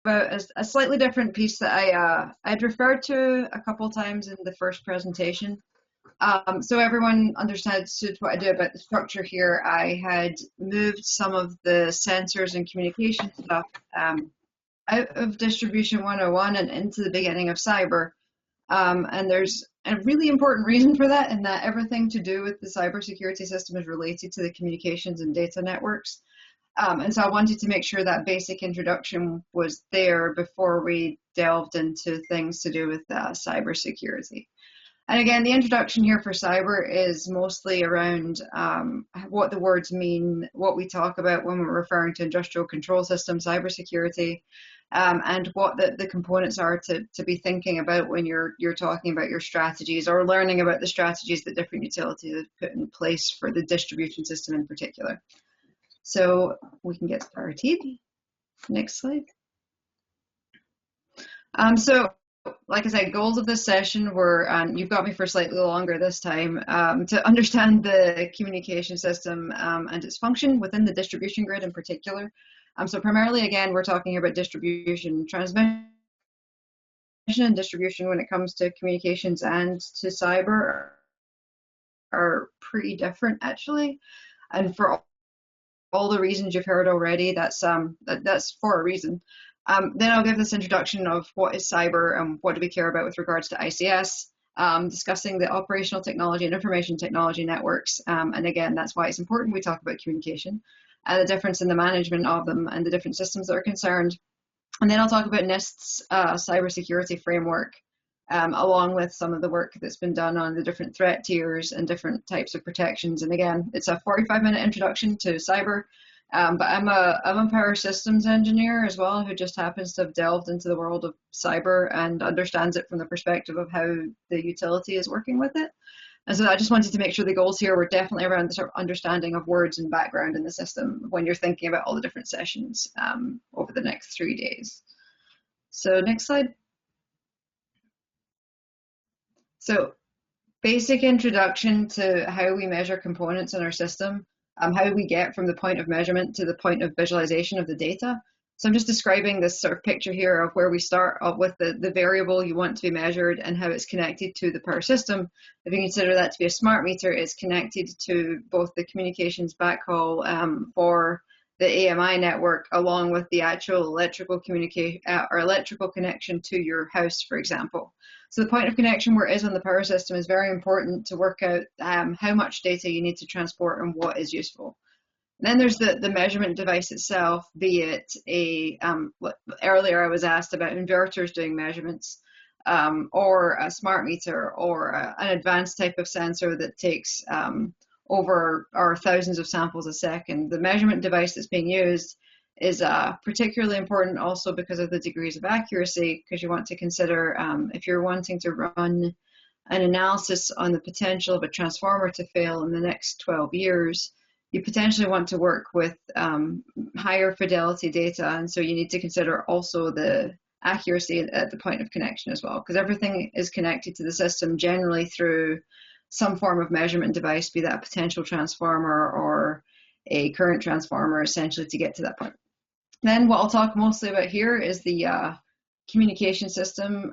about a slightly different piece that I'd referred to a couple times in the first presentation. So everyone understands what I do about the structure here. I had moved some of the sensors and communication stuff out of Distribution 101 and into the beginning of cyber. And there's a really important reason for that, in that everything to do with the cybersecurity system is related to the communications and data networks. And so I wanted to make sure that basic introduction was there before we delved into things to do with cybersecurity. And again, the introduction here for cyber is mostly around what the words mean, what we talk about when we're referring to industrial control system cybersecurity, and what the components are to be thinking about when you're talking about your strategies or learning about the strategies that different utilities have put in place for the distribution system in particular. So we can get started. Next slide. So, like I said, goals of this session were, you've got me for slightly longer this time, to understand the communication system and its function within the distribution grid in particular. So primarily, again, we're talking about distribution, transmission and distribution when it comes to communications and to cyber are pretty different, actually. And for all the reasons you've heard already, that's for a reason. Then I'll give this introduction of what is cyber and what do we care about with regards to ICS, discussing the operational technology and information technology networks. And again, that's why it's important we talk about communication and the difference in the management of them and the different systems that are concerned. And then I'll talk about NIST's cybersecurity framework, along with some of the work that's been done on the different threat tiers and different types of protections. And again, it's a 45-minute introduction to cyber, but I'm a power systems engineer as well, who just happens to have delved into the world of cyber and understands it from the perspective of how the utility is working with it. And so I just wanted to make sure the goals here were definitely around the sort of understanding of words and background in the system when you're thinking about all the different sessions over the next 3 days. So next slide. So basic introduction to how we measure components in our system, how we get from the point of measurement to the point of visualization of the data. So I'm just describing this sort of picture here of where we start off with the variable you want to be measured and how it's connected to the power system. If you consider that to be a smart meter, it's connected to both the communications backhaul for the AMI network, along with the actual electrical communication or electrical connection to your house, for example. So the point of connection where it is on the power system is very important to work out how much data you need to transport and what is useful. And then there's the measurement device itself, be it earlier I was asked about inverters doing measurements, or a smart meter, or an advanced type of sensor that takes over or thousands of samples a second. The measurement device that's being used is particularly important also because of the degrees of accuracy, because you want to consider if you're wanting to run an analysis on the potential of a transformer to fail in the next 12 years, you potentially want to work with higher fidelity data, and so you need to consider also the accuracy at the point of connection as well, because everything is connected to the system generally through some form of measurement device, be that a potential transformer or a current transformer, essentially to get to that point. Then what I'll talk mostly about here is the communication system,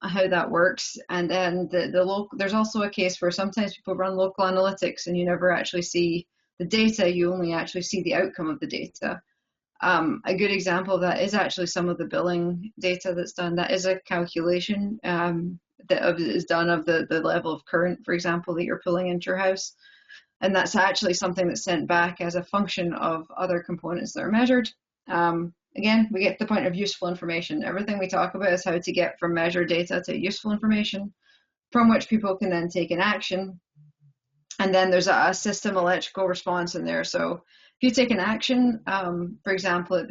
how that works, and then there's also a case where sometimes people run local analytics and you never actually see the data, you only actually see the outcome of the data. A good example of that is actually some of the billing data that's done. That is a calculation that is done of the level of current, for example, that you're pulling into your house. And that's actually something that's sent back as a function of other components that are measured. Again, we get to the point of useful information. Everything we talk about is how to get from measured data to useful information, from which people can then take an action. And then there's a system electrical response in there. So if you take an action, for example,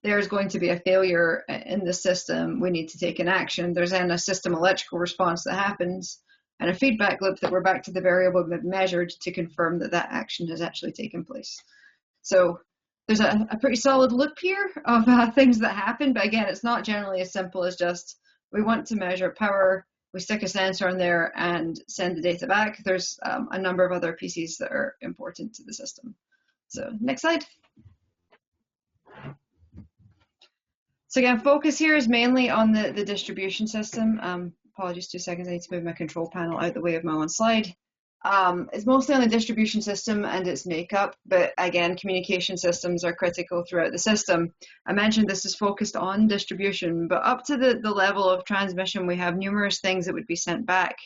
there's going to be a failure in the system, we need to take an action. There's then a system electrical response that happens and a feedback loop that we're back to the variable we've measured to confirm that that action has actually taken place. So there's a pretty solid loop here of things that happen, but again, it's not generally as simple as just we want to measure power, we stick a sensor in there and send the data back. There's a number of other pieces that are important to the system. So next slide. So again, focus here is mainly on the distribution system. Apologies, 2 seconds, I need to move my control panel out the way of my own slide. It's mostly on the distribution system and its makeup, but again, communication systems are critical throughout the system. I mentioned this is focused on distribution, but up to the level of transmission, we have numerous things that would be sent back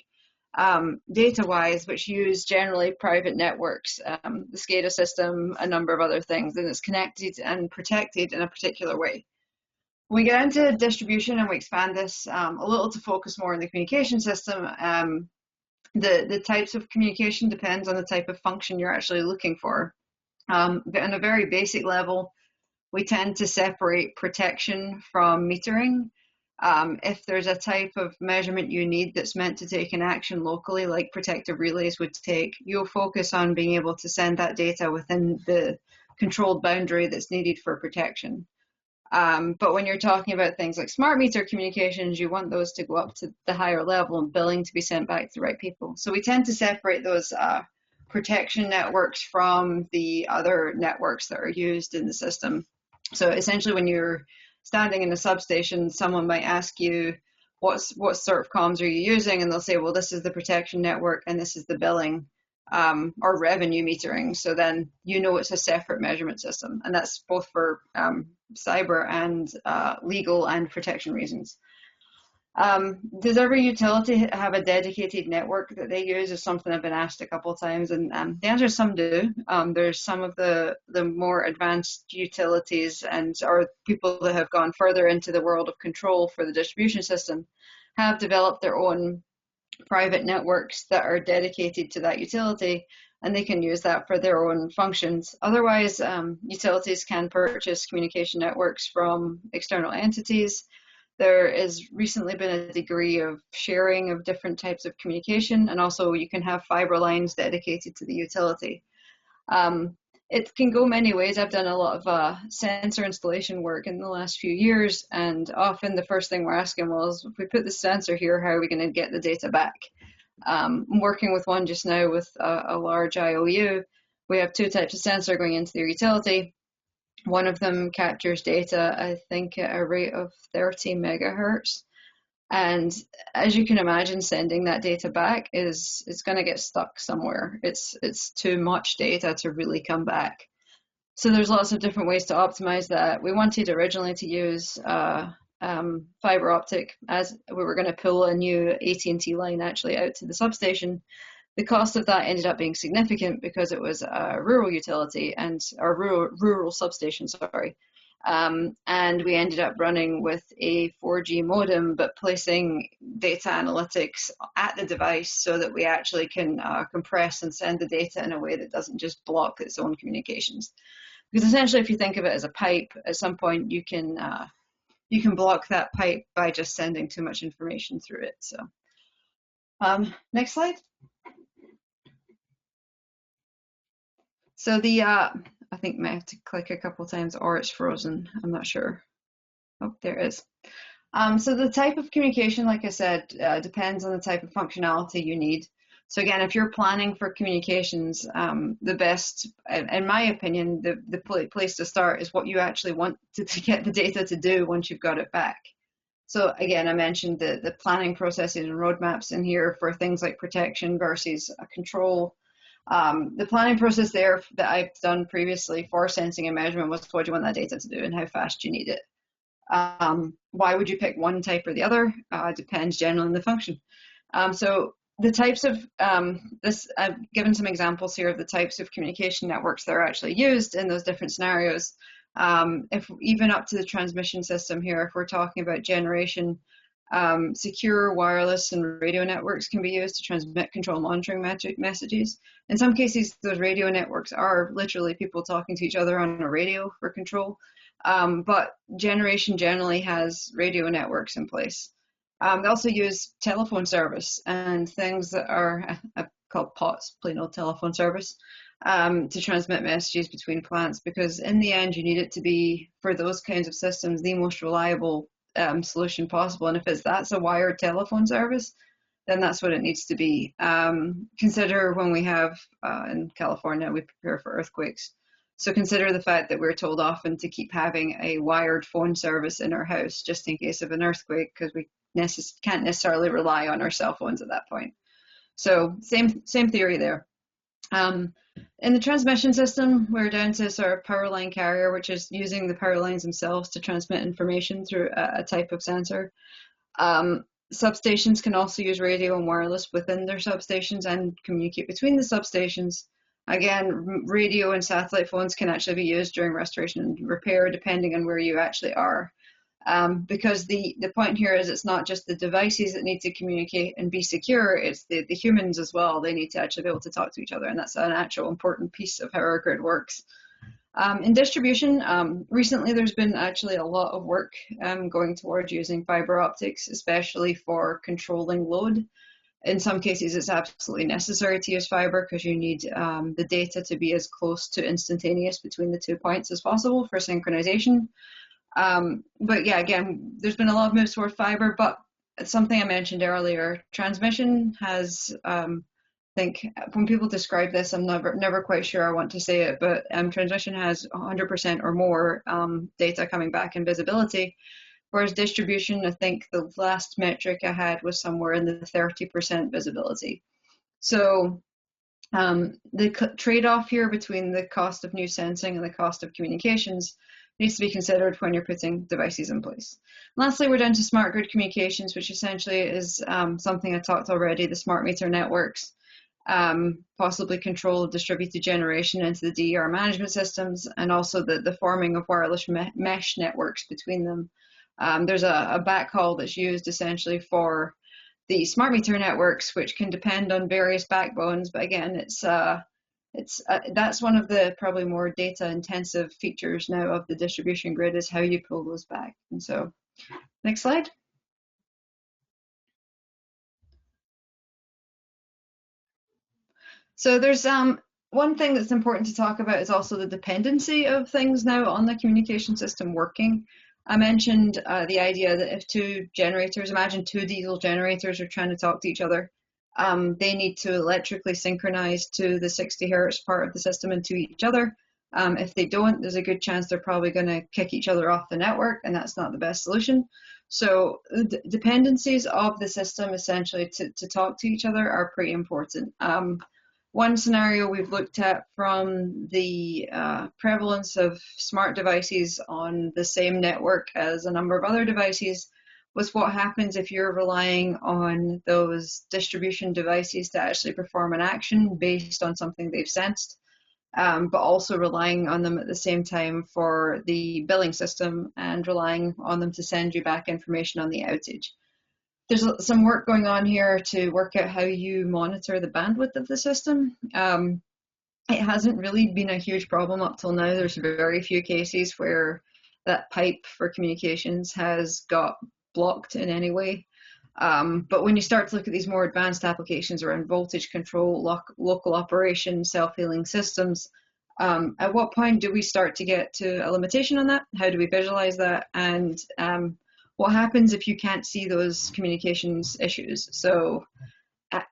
data-wise, which use generally private networks, the SCADA system, a number of other things, and it's connected and protected in a particular way. When we get into distribution and we expand this a little to focus more on the communication system, the types of communication depends on the type of function you're actually looking for. But on a very basic level, we tend to separate protection from metering. If there's a type of measurement you need that's meant to take an action locally, like protective relays would take, you'll focus on being able to send that data within the controlled boundary that's needed for protection. But when you're talking about things like smart meter communications, you want those to go up to the higher level and billing to be sent back to the right people. So we tend to separate those protection networks from the other networks that are used in the system. So essentially, when you're standing in a substation, someone might ask you, what sort of comms are you using? And they'll say, well, this is the protection network and this is the billing or revenue metering. So then you know it's a separate measurement system. And that's both for cyber and legal and protection reasons. Does every utility have a dedicated network that they use is something I've been asked a couple of times, and the answer is some do. There's some of the more advanced utilities or people that have gone further into the world of control for the distribution system have developed their own private networks that are dedicated to that utility, and they can use that for their own functions. Otherwise, utilities can purchase communication networks from external entities. There has recently been a degree of sharing of different types of communication, and also you can have fiber lines dedicated to the utility. It can go many ways. I've done a lot of sensor installation work in the last few years, and often the first thing we're asking, well, is if we put the sensor here, how are we going to get the data back? I'm working with one just now with a large IOU. We have 2 types of sensor going into their utility. One of them captures data, I think, at a rate of 30 megahertz. And as you can imagine, sending that data back it's going to get stuck somewhere. It's too much data to really come back. So there's lots of different ways to optimize that. We wanted originally to use fiber optic, as we were going to pull a new AT&T line actually out to the substation. The cost of that ended up being significant because it was a rural utility or rural substation, sorry. And we ended up running with a 4G modem, but placing data analytics at the device so that we actually can compress and send the data in a way that doesn't just block its own communications. Because essentially, if you think of it as a pipe, at some point you can block that pipe by just sending too much information through it. So, next slide. So I think I might have to click a couple times or it's frozen. I'm not sure. Oh, there it is. So the type of communication, like I said, depends on the type of functionality you need. So again, if you're planning for communications, the best, in my opinion, the place to start is what you actually want to get the data to do once you've got it back. So again, I mentioned the planning processes and roadmaps in here for things like protection versus control. The planning process there that I've done previously for sensing and measurement was what do you want that data to do and how fast you need it. Why would you pick one type or the other? Depends generally on the function. So the types of I've given some examples here of the types of communication networks that are actually used in those different scenarios. If even up to the transmission system here, if we're talking about generation, secure wireless and radio networks can be used to transmit control monitoring messages. In some cases, those radio networks are literally people talking to each other on a radio for control, but generation generally has radio networks in place. They also use telephone service and things that are called POTS, plain old telephone service, to transmit messages between plants, because in the end you need it to be, for those kinds of systems, the most reliable solution possible. And if that's a wired telephone service, then that's what it needs to be. Consider when we have, in California, we prepare for earthquakes. So consider the fact that we're told often to keep having a wired phone service in our house just in case of an earthquake, because we can't necessarily rely on our cell phones at that point. So same theory there. In the transmission system, we're down to sort of power line carrier, which is using the power lines themselves to transmit information through a type of sensor. Substations can also use radio and wireless within their substations and communicate between the substations. Again, radio and satellite phones can actually be used during restoration and repair, depending on where you actually are. Because the point here is it's not just the devices that need to communicate and be secure, it's the humans as well. They need to actually be able to talk to each other, and that's an actual important piece of how our grid works. In distribution, recently there's been actually a lot of work going towards using fiber optics, especially for controlling load. In some cases, it's absolutely necessary to use fiber because you need the data to be as close to instantaneous between the 2 points as possible for synchronization. But yeah, again, there's been a lot of moves toward fiber, but something I mentioned earlier, transmission has, I think when people describe this, I'm never quite sure I want to say it, but transmission has 100% or more data coming back in visibility. Whereas distribution, I think the last metric I had was somewhere in the 30% visibility. So the trade-off here between the cost of new sensing and the cost of communications needs to be considered when you're putting devices in place. Lastly, we're down to smart grid communications, which essentially is something I talked already, the smart meter networks, possibly control of distributed generation into the DER management systems, and also the forming of wireless mesh networks between them. There's a backhaul that's used essentially for the smart meter networks, which can depend on various backbones. But again, that's one of the probably more data intensive features now of the distribution grid is how you pull those back. And so, next slide. So there's one thing that's important to talk about is also the dependency of things now on the communication system working. I mentioned the idea that if two generators, imagine two diesel generators are trying to talk to each other, they need to electrically synchronize to the 60 hertz part of the system and to each other. If they don't, there's a good chance they're probably going to kick each other off the network, and that's not the best solution. So the dependencies of the system essentially to talk to each other are pretty important. One scenario we've looked at from the prevalence of smart devices on the same network as a number of other devices was what happens if you're relying on those distribution devices to actually perform an action based on something they've sensed, but also relying on them at the same time for the billing system and relying on them to send you back information on the outage. There's some work going on here to work out how you monitor the bandwidth of the system. It hasn't really been a huge problem up till now. There's very few cases where that pipe for communications has got blocked in any way. But when you start to look at these more advanced applications around voltage control, local operation, self-healing systems, at what point do we start to get to a limitation on that? How do we visualize that? And what happens if you can't see those communications issues? So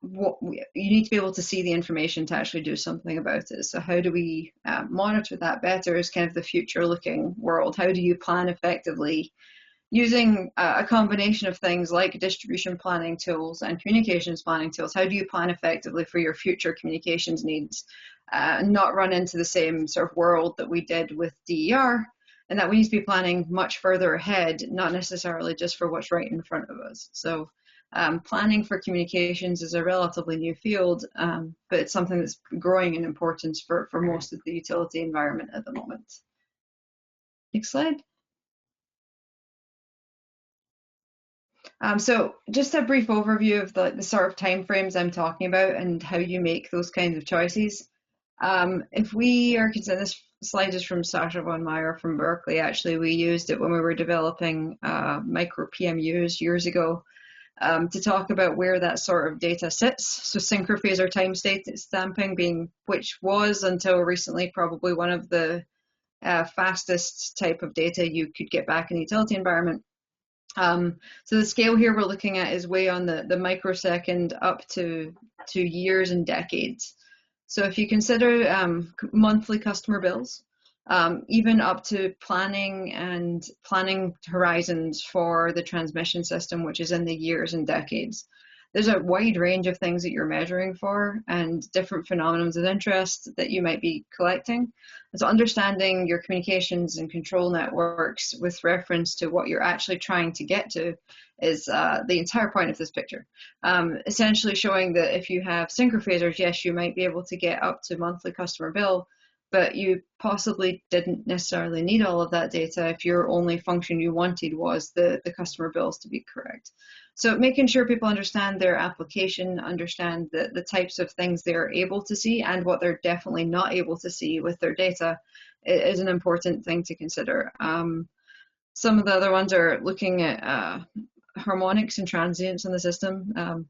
you need to be able to see the information to actually do something about it. So how do we monitor that better is kind of the future looking world. How do you plan effectively using a combination of things like distribution planning tools and communications planning tools? How do you plan effectively for your future communications needs and not run into the same sort of world that we did with DER? And that we need to be planning much further ahead, not necessarily just for what's right in front of us. So planning for communications is a relatively new field, but it's something that's growing in importance for most of the utility environment at the moment. Next slide. So just a brief overview of the sort of timeframes I'm talking about and how you make those kinds of choices. If we are considering, this slide is from Sasha von Meyer from Berkeley. Actually, we used it when we were developing micro PMUs years ago to talk about where that sort of data sits. So synchrophase or time stamping being, which was until recently probably one of the fastest type of data you could get back in the utility environment. So the scale here we're looking at is way on the microsecond up to years and decades. So if you consider monthly customer bills, even up to planning horizons for the transmission system, which is in the years and decades. There's a wide range of things that you're measuring for and different phenomena of interest that you might be collecting. And so understanding your communications and control networks with reference to what you're actually trying to get to is the entire point of this picture. Essentially showing that if you have synchrophasers, yes, you might be able to get up to monthly customer bill, but you possibly didn't necessarily need all of that data if your only function you wanted was the customer bills to be correct. So making sure people understand their application, understand the types of things they're able to see and what they're definitely not able to see with their data is an important thing to consider. Some of the other ones are looking at harmonics and transients in the system.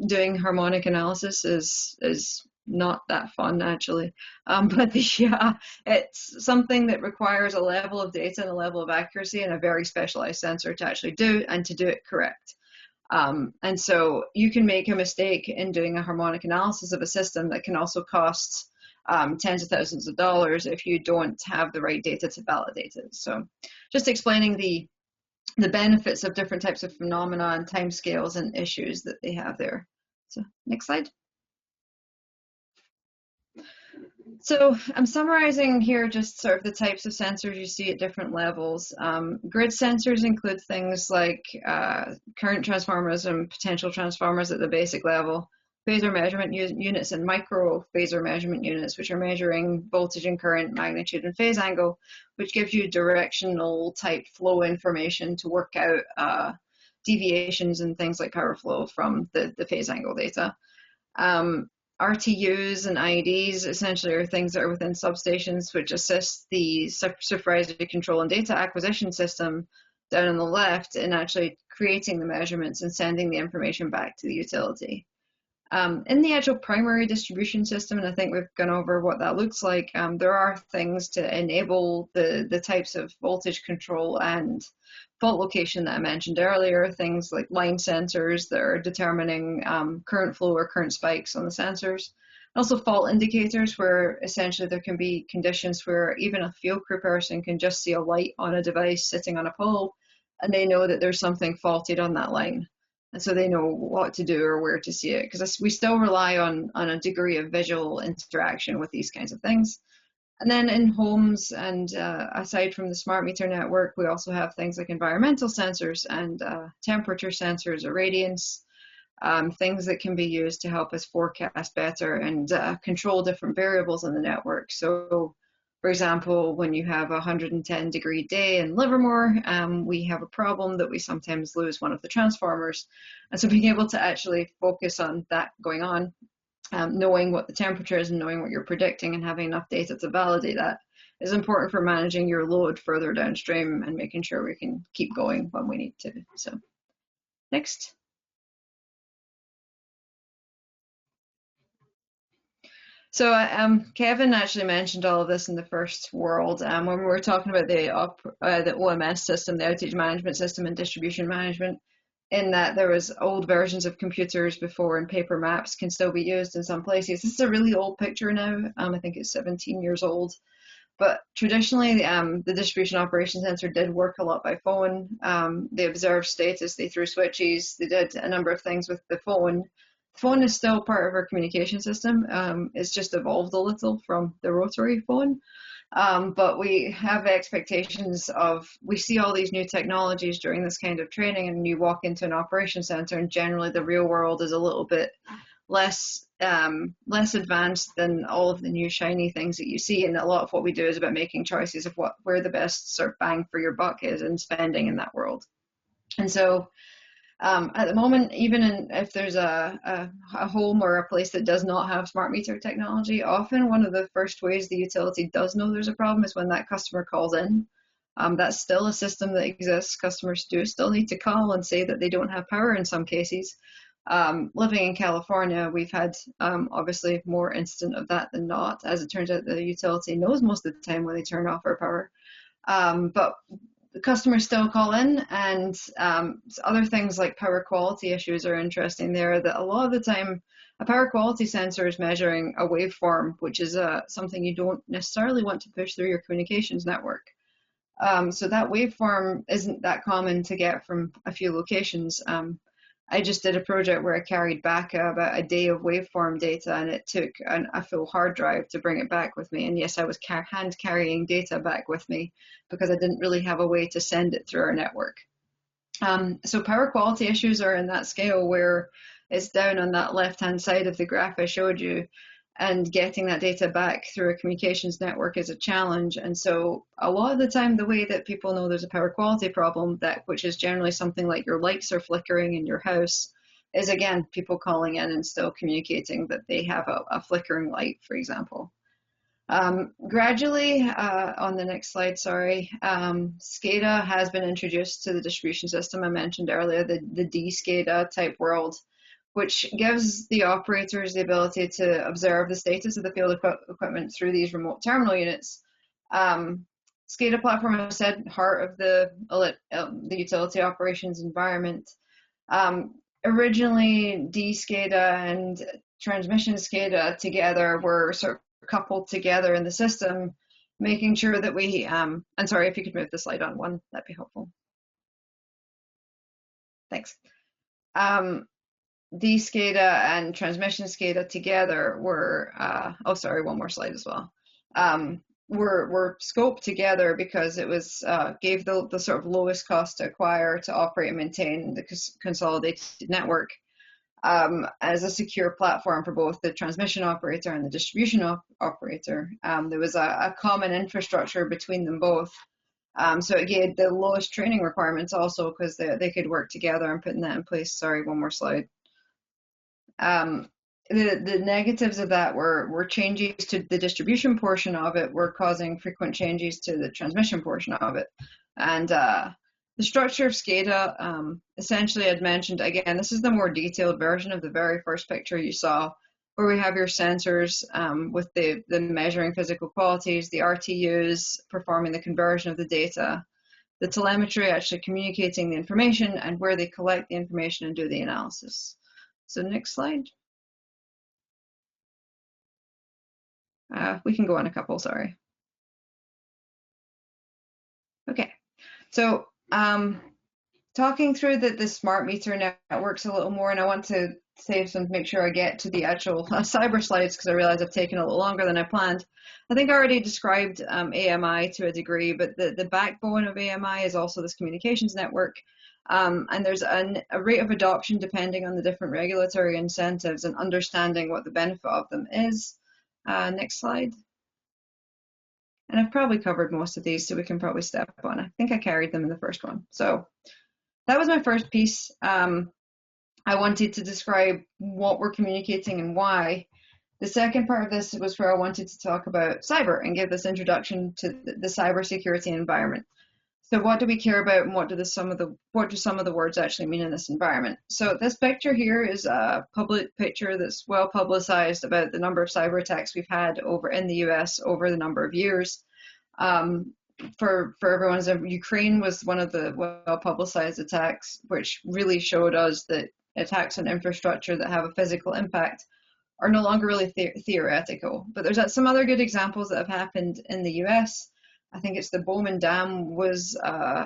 Doing harmonic analysis is not that fun actually, but it's something that requires a level of data and a level of accuracy and a very specialized sensor to actually do and to do it correct. And so you can make a mistake in doing a harmonic analysis of a system that can also cost tens of thousands of dollars if you don't have the right data to validate it. So just explaining the benefits of different types of phenomena and timescales and issues that they have there. So next slide. So I'm summarizing here just sort of the types of sensors you see at different levels. Grid sensors include things like current transformers and potential transformers at the basic level, phasor measurement units and micro phasor measurement units, which are measuring voltage and current, magnitude and phase angle, which gives you directional type flow information to work out deviations and things like power flow from the phase angle data. RTUs and IEDs essentially are things that are within substations which assist the supervisory control and data acquisition system down on the left in actually creating the measurements and sending the information back to the utility. In the actual primary distribution system, and I think we've gone over what that looks like, there are things to enable the types of voltage control and fault location that I mentioned earlier, things like line sensors that are determining current flow or current spikes on the sensors. Also fault indicators where essentially there can be conditions where even a field crew person can just see a light on a device sitting on a pole and they know that there's something faulted on that line. And so they know what to do or where to see it, because we still rely on a degree of visual interaction with these kinds of things. And then in homes and aside from the smart meter network, we also have things like environmental sensors and temperature sensors, irradiance, things that can be used to help us forecast better and control different variables in the network. So for example, when you have a 110-degree day in Livermore, we have a problem that we sometimes lose one of the transformers. And so being able to actually focus on that going on, knowing what the temperature is and knowing what you're predicting and having enough data to validate that is important for managing your load further downstream and making sure we can keep going when we need to. So next. So Kevin actually mentioned all of this in the first world when we were talking about the OMS system, the outage management system and distribution management, in that there was old versions of computers before and paper maps can still be used in some places. This is a really old picture now. I think it's 17 years old. But traditionally, the distribution operations center did work a lot by phone. They observed status, they threw switches, they did a number of things with the phone. The phone is still part of our communication system. It's just evolved a little from the rotary phone. But we have expectations of, we see all these new technologies during this kind of training, and you walk into an operations center and generally the real world is a little bit less advanced than all of the new shiny things that you see. And a lot of what we do is about making choices of where the best sort of bang for your buck is and spending in that world. And so at the moment, even if there's a home or a place that does not have smart meter technology, often one of the first ways the utility does know there's a problem is when that customer calls in. That's still a system that exists. Customers do still need to call and say that they don't have power in some cases. Living in California, we've had obviously more incident of that than not. As it turns out, the utility knows most of the time when they turn off our power. But the customers still call in, and other things like power quality issues are interesting there, that a lot of the time a power quality sensor is measuring a waveform, which is something you don't necessarily want to push through your communications network. So that waveform isn't that common to get from a few locations. I just did a project where I carried back about a day of waveform data, and it took a full hard drive to bring it back with me. And yes, I was hand carrying data back with me because I didn't really have a way to send it through our network. So power quality issues are in that scale where it's down on that left-hand side of the graph I showed you, and getting that data back through a communications network is a challenge. And so a lot of the time, the way that people know there's a power quality problem, which is generally something like your lights are flickering in your house, is again, people calling in and still communicating that they have a flickering light, for example. Gradually, on the next slide, sorry, SCADA has been introduced to the distribution system. I mentioned earlier the SCADA type world, which gives the operators the ability to observe the status of the field equipment through these remote terminal units. SCADA platform, as I said, heart of the utility operations environment. Originally, SCADA and transmission SCADA together were sort of coupled together in the system, making sure that we, and sorry, if you could move the slide on one, that'd be helpful. Thanks. SCADA and transmission SCADA together were, oh sorry, one more slide as well, were scoped together because it was gave the sort of lowest cost to acquire, to operate and maintain the consolidated network as a secure platform for both the transmission operator and the distribution operator. There was a common infrastructure between them both. So it gave the lowest training requirements also because they could work together and putting that in place. Sorry, one more slide. The negatives of that were changes to the distribution portion of it were causing frequent changes to the transmission portion of it. And the structure of SCADA, essentially I'd mentioned, again, this is the more detailed version of the very first picture you saw, where we have your sensors with the measuring physical qualities, the RTUs performing the conversion of the data, the telemetry actually communicating the information, and where they collect the information and do the analysis. So next slide. We can go on a couple, sorry. Okay, so talking through the smart meter networks a little more, and I want to make sure I get to the actual cyber slides because I realize I've taken a little longer than I planned. I think I already described AMI to a degree, but the backbone of AMI is also this communications network. And there's a rate of adoption depending on the different regulatory incentives and understanding what the benefit of them is. Next slide. And I've probably covered most of these, so we can probably step on. I think I carried them in the first one. So that was my first piece. I wanted to describe what we're communicating and why. The second part of this was where I wanted to talk about cyber and give this introduction to the cybersecurity environment. So what do we care about, and what do some of the words actually mean in this environment? So this picture here is a public picture that's well publicized about the number of cyber attacks we've had over in the US over the number of years. For everyone's, Ukraine was one of the well publicized attacks, which really showed us that attacks on infrastructure that have a physical impact are no longer really theoretical. But there's some other good examples that have happened in the US. I think it's the Bowman Dam was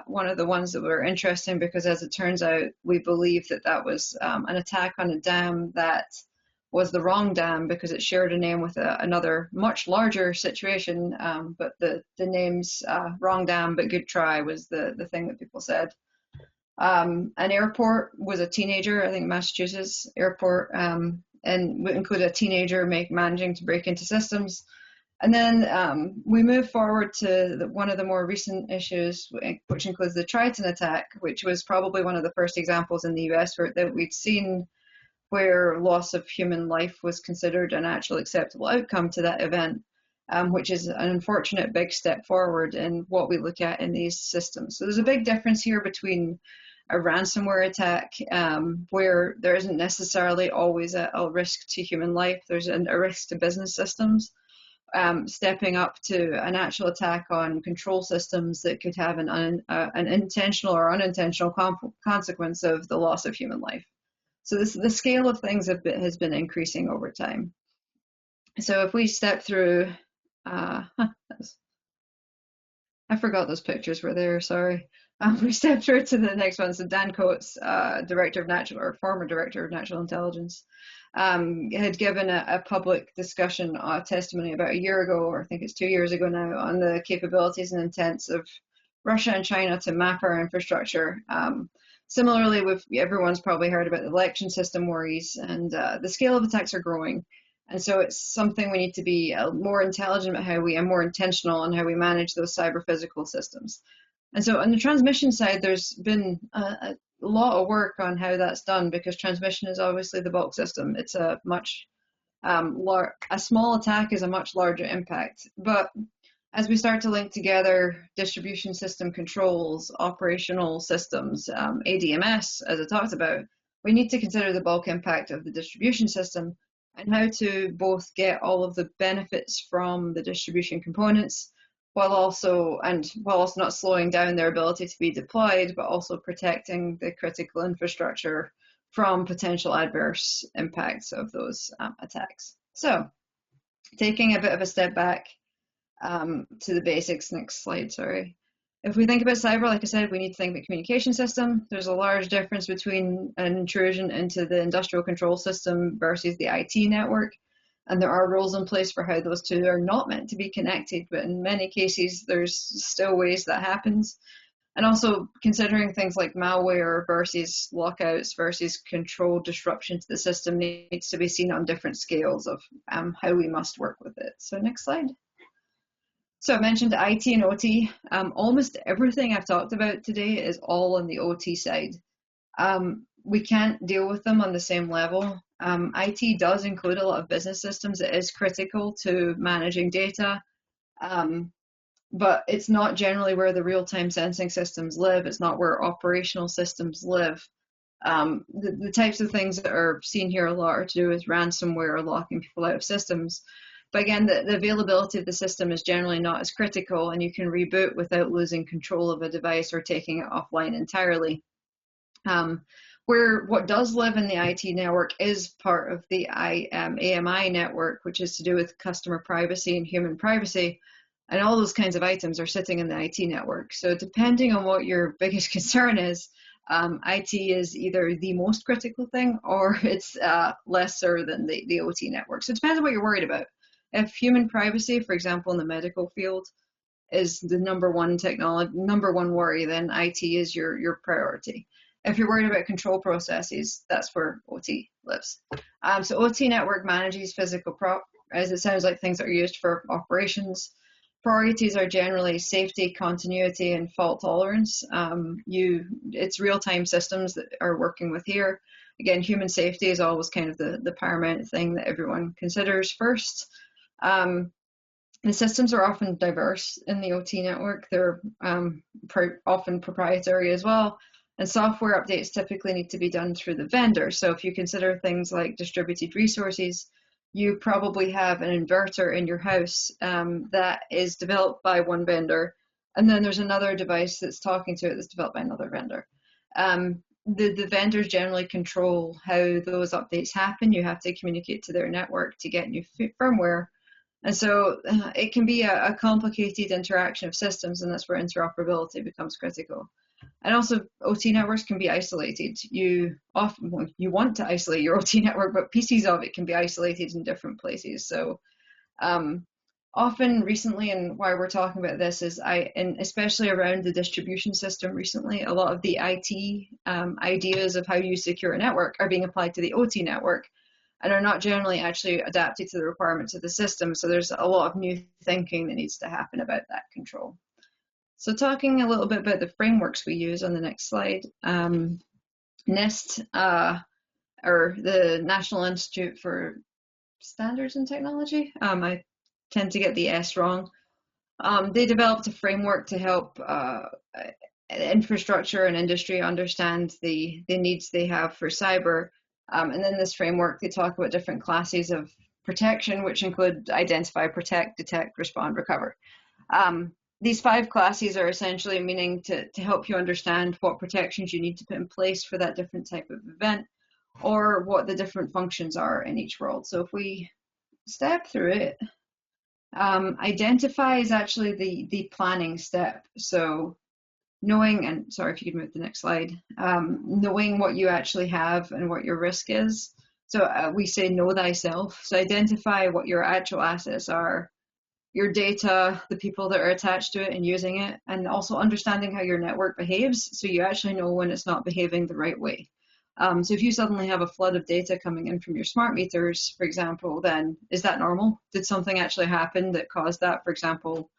one of the ones that were interesting because, as it turns out, we believe that was an attack on a dam that was the wrong dam because it shared a name with another much larger situation, but the name's wrong dam but good try was the thing that people said. An airport was a teenager, I think Massachusetts airport, and included a teenager managing to break into systems. And then we move forward to one of the more recent issues, which includes the Triton attack, which was probably one of the first examples in the US that we'd seen where loss of human life was considered an actual acceptable outcome to that event, which is an unfortunate big step forward in what we look at in these systems. So there's a big difference here between a ransomware attack, where there isn't necessarily always a risk to human life. There's a risk to business systems. stepping up to an actual attack on control systems that could have an intentional or unintentional consequence of the loss of human life. So the scale of things has been increasing over time. So if we step through, I forgot those pictures were there, sorry. We step through to the next one. So Dan Coates, former Director of Natural Intelligence, had given a public discussion testimony about a year ago, or I think it's 2 years ago now, on the capabilities and intents of Russia and China to map our infrastructure. Similarly, everyone's probably heard about the election system worries, and the scale of attacks are growing. And so it's something we need to be more intelligent about and more intentional on how we manage those cyber physical systems. And so on the transmission side, there's been a lot of work on how that's done, because transmission is obviously the bulk system. It's a much a small attack is a much larger impact. But as we start to link together distribution system controls, operational systems, ADMS, as I talked about, we need to consider the bulk impact of the distribution system and how to both get all of the benefits from the distribution components while also not slowing down their ability to be deployed, but also protecting the critical infrastructure from potential adverse impacts of those attacks. So taking a bit of a step back to the basics, next slide, sorry. If we think about cyber, like I said, we need to think about communication system. There's a large difference between an intrusion into the industrial control system versus the IT network. And there are rules in place for how those two are not meant to be connected, but in many cases, there's still ways that happens. And also considering things like malware versus lockouts versus control disruption to the system needs to be seen on different scales of how we must work with it. So next slide. So I mentioned IT and OT. Almost everything I've talked about today is all on the OT side. We can't deal with them on the same level. IT does include a lot of business systems. It is critical to managing data, but it's not generally where the real-time sensing systems live. It's not where operational systems live. The types of things that are seen here a lot are to do with ransomware or locking people out of systems. But again, the availability of the system is generally not as critical, and you can reboot without losing control of a device or taking it offline entirely. Where what does live in the IT network is part of the AMI network, which is to do with customer privacy and human privacy. And all those kinds of items are sitting in the IT network. So depending on what your biggest concern is, IT is either the most critical thing or it's lesser than the OT network. So it depends on what you're worried about. If human privacy, for example, in the medical field, is the number one worry, then IT is your priority. If you're worried about control processes, that's where OT lives. So OT network manages physical as it sounds like things that are used for operations. Priorities are generally safety, continuity, and fault tolerance. It's real-time systems that are working with here. Again, human safety is always kind of the paramount thing that everyone considers first. The systems are often diverse in the OT network. They're often proprietary as well. And software updates typically need to be done through the vendor. So if you consider things like distributed resources, you probably have an inverter in your house that is developed by one vendor, and then there's another device that's talking to it that's developed by another vendor. The vendors generally control how those updates happen. You have to communicate to their network to get new firmware. And so it can be a complicated interaction of systems, and that's where interoperability becomes critical. And also OT networks can be isolated. You want to isolate your OT network, but pieces of it can be isolated in different places. So often recently, and why we're talking about this is and especially around the distribution system recently, a lot of the IT ideas of how you secure a network are being applied to the OT network and are not generally actually adapted to the requirements of the system. So there's a lot of new thinking that needs to happen about that control. So talking a little bit about the frameworks we use on the next slide, NIST, or the National Institute for Standards and Technology, I tend to get the S wrong. They developed a framework to help infrastructure and industry understand the needs they have for cyber. And in this framework, they talk about different classes of protection, which include identify, protect, detect, respond, recover. These 5 classes are essentially meaning to help you understand what protections you need to put in place for that different type of event, or what the different functions are in each world. So if we step through it, identify is actually the planning step. So knowing, and sorry if you could move to the next slide, knowing what you actually have and what your risk is. So we say know thyself. So identify what your actual assets are, your data, the people that are attached to it and using it, and also understanding how your network behaves, so you actually know when it's not behaving the right way. So if you suddenly have a flood of data coming in from your smart meters, for example, then is that normal? Did something actually happen that caused that? For example,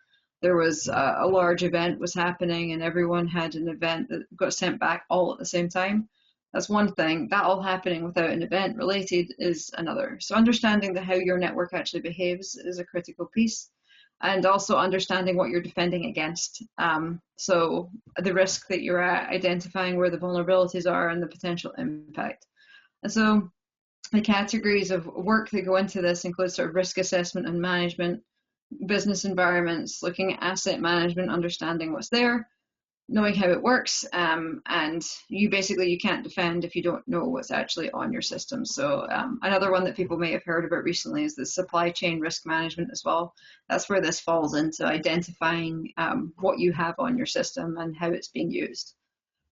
there was a large event was happening and everyone had an event that got sent back all at the same time. That's one thing. That all happening without an event related is another. So understanding how your network actually behaves is a critical piece. And also understanding what you're defending against. So the risk that you're at, identifying where the vulnerabilities are and the potential impact. And so the categories of work that go into this include sort of risk assessment and management, business environments, looking at asset management, understanding what's there, knowing how it works, and you can't defend if you don't know what's actually on your system. So another one that people may have heard about recently is the supply chain risk management as well. That's where this falls into identifying what you have on your system and how it's being used.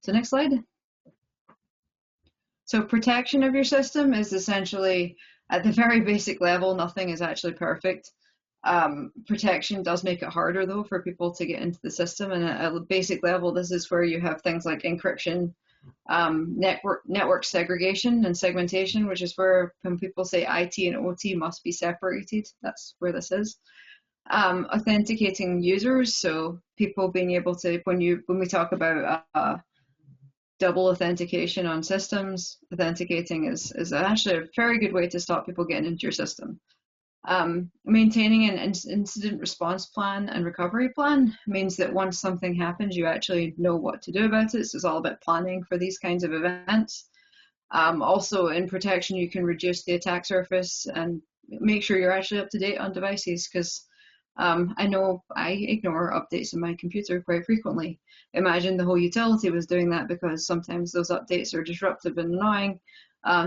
So next slide. So protection of your system is essentially, at the very basic level, nothing is actually perfect. Protection does make it harder though for people to get into the system, and at a basic level this is where you have things like encryption, network segregation and segmentation, which is where when people say IT and OT must be separated, that's where this is. Authenticating users, so people being able to, when we talk about double authentication on systems, authenticating is actually a very good way to stop people getting into your system. Maintaining an incident response plan and recovery plan means that once something happens, you actually know what to do about it. So it's all about planning for these kinds of events. Also in protection, you can reduce the attack surface and make sure you're actually up to date on devices, because I know I ignore updates in my computer quite frequently. Imagine the whole utility was doing that, because sometimes those updates are disruptive and annoying.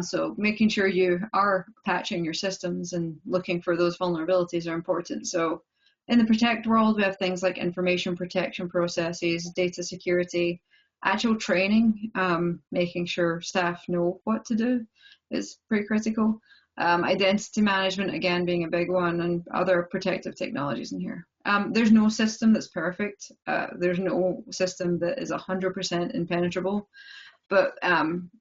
So making sure you are patching your systems and looking for those vulnerabilities are important. So in the protect world, we have things like information protection processes, data security, actual training, making sure staff know what to do is pretty critical. Identity management, again, being a big one, and other protective technologies in here. There's no system that's perfect. There's no system that is 100% impenetrable. But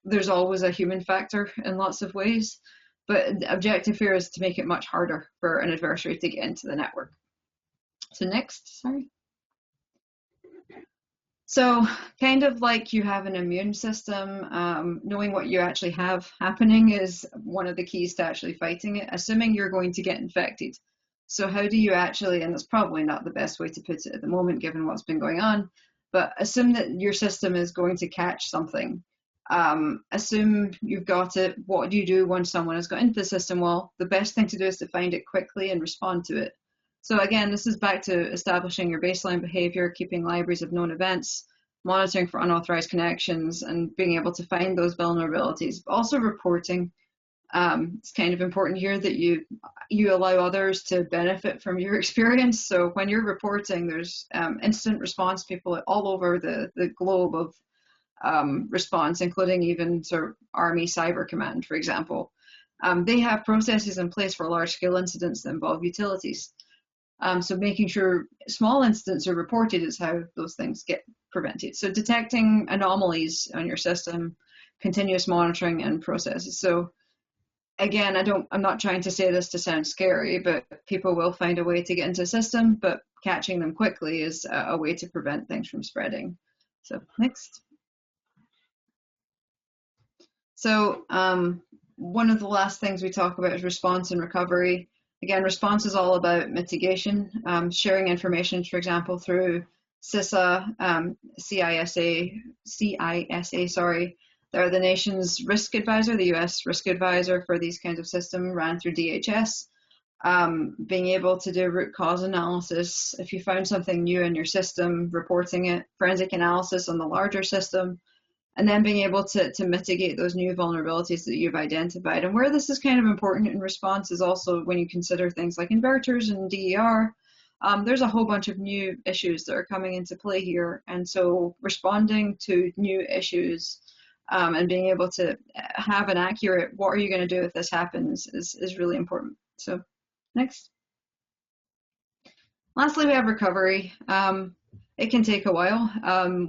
there's always a human factor in lots of ways. But the objective here is to make it much harder for an adversary to get into the network. So next, sorry. So kind of like you have an immune system, knowing what you actually have happening is one of the keys to actually fighting it, assuming you're going to get infected. So how do you actually, and that's probably not the best way to put it at the moment given what's been going on, but assume that your system is going to catch something. Assume you've got it. What do you do once someone has got into the system? Well, the best thing to do is to find it quickly and respond to it. So again, this is back to establishing your baseline behavior, keeping libraries of known events, monitoring for unauthorized connections, and being able to find those vulnerabilities. Also reporting. It's kind of important here that you allow others to benefit from your experience. So when you're reporting, there's incident response people all over the globe of response, including even sort of Army Cyber Command, for example. They have processes in place for large-scale incidents that involve utilities. So making sure small incidents are reported is how those things get prevented. So detecting anomalies on your system, continuous monitoring and processes. So again, I'm not trying to say this to sound scary, but people will find a way to get into the system, but catching them quickly is a way to prevent things from spreading. So next. So one of the last things we talk about is response and recovery. Again, response is all about mitigation, sharing information, for example, through CISA, CISA, sorry. They're the nation's risk advisor, the US risk advisor for these kinds of systems, ran through DHS. being able to do root cause analysis. If you found something new in your system, reporting it, forensic analysis on the larger system, and then being able to mitigate those new vulnerabilities that you've identified. And where this is kind of important in response is also when you consider things like inverters and DER. There's a whole bunch of new issues that are coming into play here. And so responding to new issues and being able to have an accurate, what are you going to do if this happens, is really important. So next. Lastly, we have recovery. It can take a while.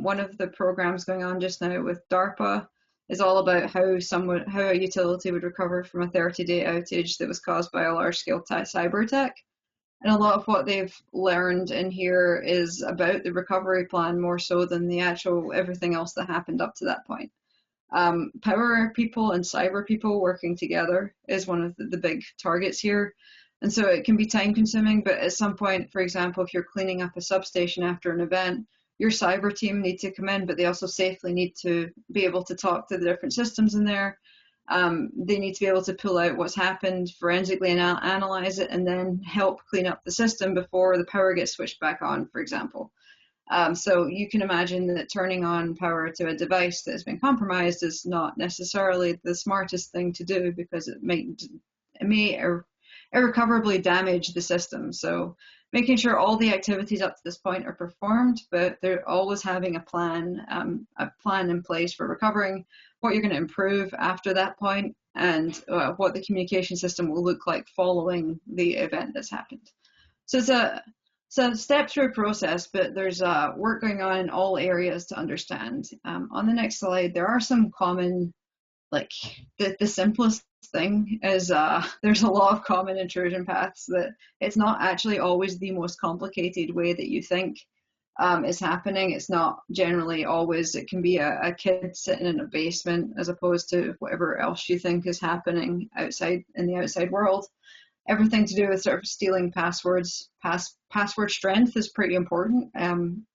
One of the programs going on just now with DARPA is all about how a utility would recover from a 30-day outage that was caused by a large-scale cyber attack. And a lot of what they've learned in here is about the recovery plan more so than the actual everything else that happened up to that point. Power people and cyber people working together is one of the big targets here. And so it can be time consuming, but at some point, for example, if you're cleaning up a substation after an event, your cyber team need to come in, but they also safely need to be able to talk to the different systems in there. They need to be able to pull out what's happened, forensically analyze it, and then help clean up the system before the power gets switched back on, for example. So you can imagine that turning on power to a device that has been compromised is not necessarily the smartest thing to do because it may irrecoverably damage the system. So making sure all the activities up to this point are performed, but they're always having a plan in place for recovering, what you're going to improve after that point, and what the communication system will look like following the event that's happened. So it's a step-through process, but there's work going on in all areas to understand. On the next slide, there are some common, like the simplest thing is there's a lot of common intrusion paths that it's not actually always the most complicated way that you think is happening. It's not generally always, it can be a kid sitting in a basement as opposed to whatever else you think is happening outside in the outside world. Everything to do with sort of stealing passwords. Password strength is pretty important.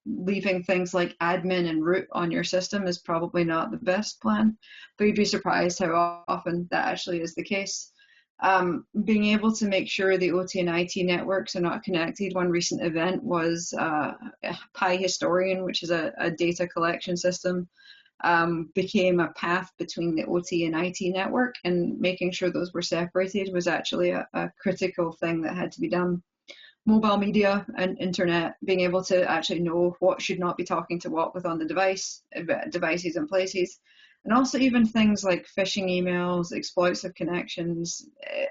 Leaving things like admin and root on your system is probably not the best plan, but you'd be surprised how often that actually is the case. Being able to make sure the OT and IT networks are not connected. One recent event was Pi Historian, which is a data collection system, became a path between the OT and IT network, and making sure those were separated was actually a critical thing that had to be done. Mobile media and internet, being able to actually know what should not be talking to what within the devices and places. And also even things like phishing emails, exploits of connections,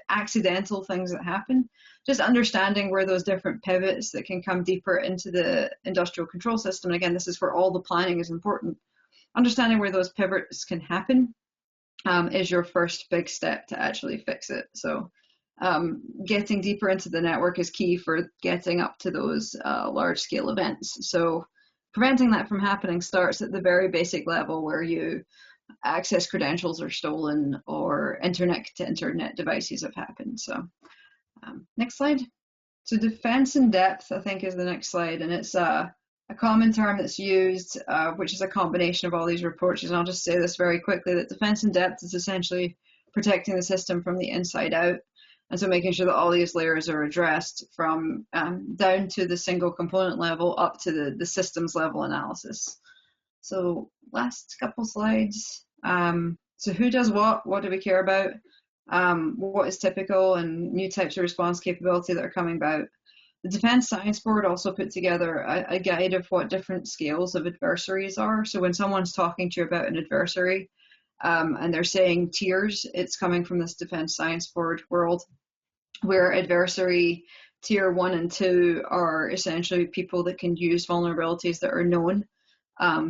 accidental things that happen, just understanding where those different pivots that can come deeper into the industrial control system. And again, this is where all the planning is important. Understanding where those pivots can happen is your first big step to actually fix it. So getting deeper into the network is key for getting up to those large-scale events. So preventing that from happening starts at the very basic level where you access credentials are stolen or internet-to-internet devices have happened. So next slide. So defense in depth, I think, is the next slide, and it's a common term that's used, which is a combination of all these approaches. And I'll just say this very quickly, that defense in depth is essentially protecting the system from the inside out. And so making sure that all these layers are addressed from down to the single component level up to the systems level analysis. So last couple slides. So who does what? What do we care about? What is typical and new types of response capability that are coming about? The Defense Science Board also put together a guide of what different scales of adversaries are. So when someone's talking to you about an adversary and they're saying tiers, it's coming from this Defense Science Board world, where adversary tier 1 and 2 are essentially people that can use vulnerabilities that are known.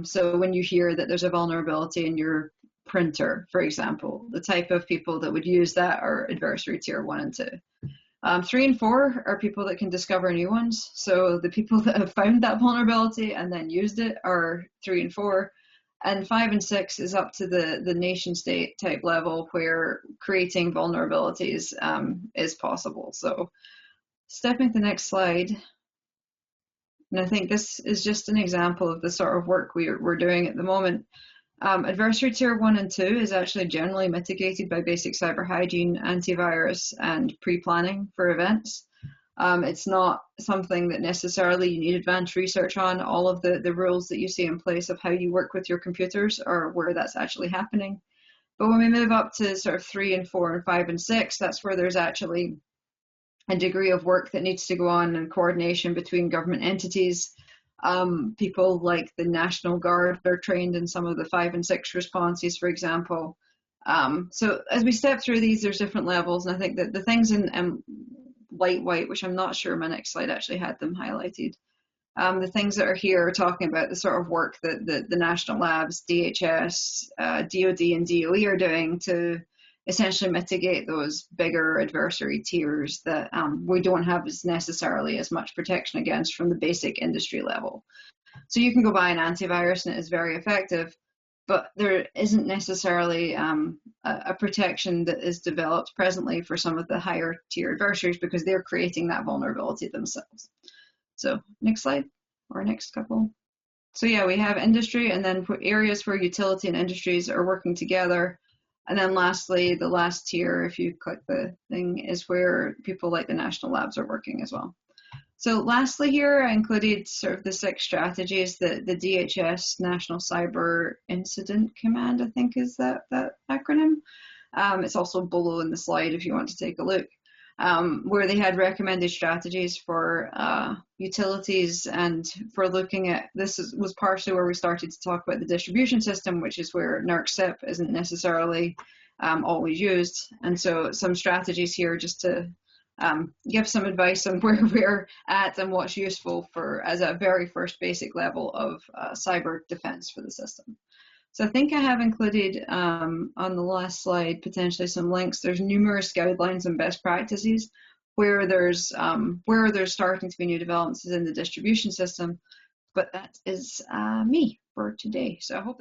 So when you hear that there's a vulnerability in your printer, for example, the type of people that would use that are adversary tier 1 and 2. 3 and 4 are people that can discover new ones. So the people that have found that vulnerability and then used it are 3 and 4. And 5 and 6 is up to the nation state type level where creating vulnerabilities is possible. So stepping to the next slide. And I think this is just an example of the sort of work we're doing at the moment. Adversary tier 1 and 2 is actually generally mitigated by basic cyber hygiene, antivirus, and pre-planning for events. It's not something that necessarily you need advanced research on. All of the rules that you see in place of how you work with your computers are where that's actually happening. But when we move up to sort of 3 and 4 and 5 and 6, that's where there's actually a degree of work that needs to go on and coordination between government entities. People like the National Guard are trained in some of the 5 and 6 responses, for example. So as we step through these, there's different levels, and I think that the things in light white, which I'm not sure my next slide actually had them highlighted, the things that are here are talking about the sort of work that the national labs, DHS, DoD, and DOE are doing to essentially mitigate those bigger adversary tiers that we don't have necessarily as much protection against from the basic industry level. So you can go buy an antivirus and it is very effective, but there isn't necessarily a protection that is developed presently for some of the higher tier adversaries because they're creating that vulnerability themselves. So next slide, or next couple. So yeah, we have industry and then areas where utility and industries are working together. And then lastly, the last tier, if you click the thing, is where people like the national labs are working as well. So lastly here, I included sort of the 6 strategies that the DHS National Cyber Incident Command, I think is that acronym. It's also below in the slide if you want to take a look. Where they had recommended strategies for utilities and for looking at, was partially where we started to talk about the distribution system, which is where NERC-CIP isn't necessarily always used. And so some strategies here just to give some advice on where we're at and what's useful for as a very first basic level of cyber defense for the system. So I think I have included on the last slide potentially some links. There's numerous guidelines and best practices where there's starting to be new developments in the distribution system. But that is me for today. So I hope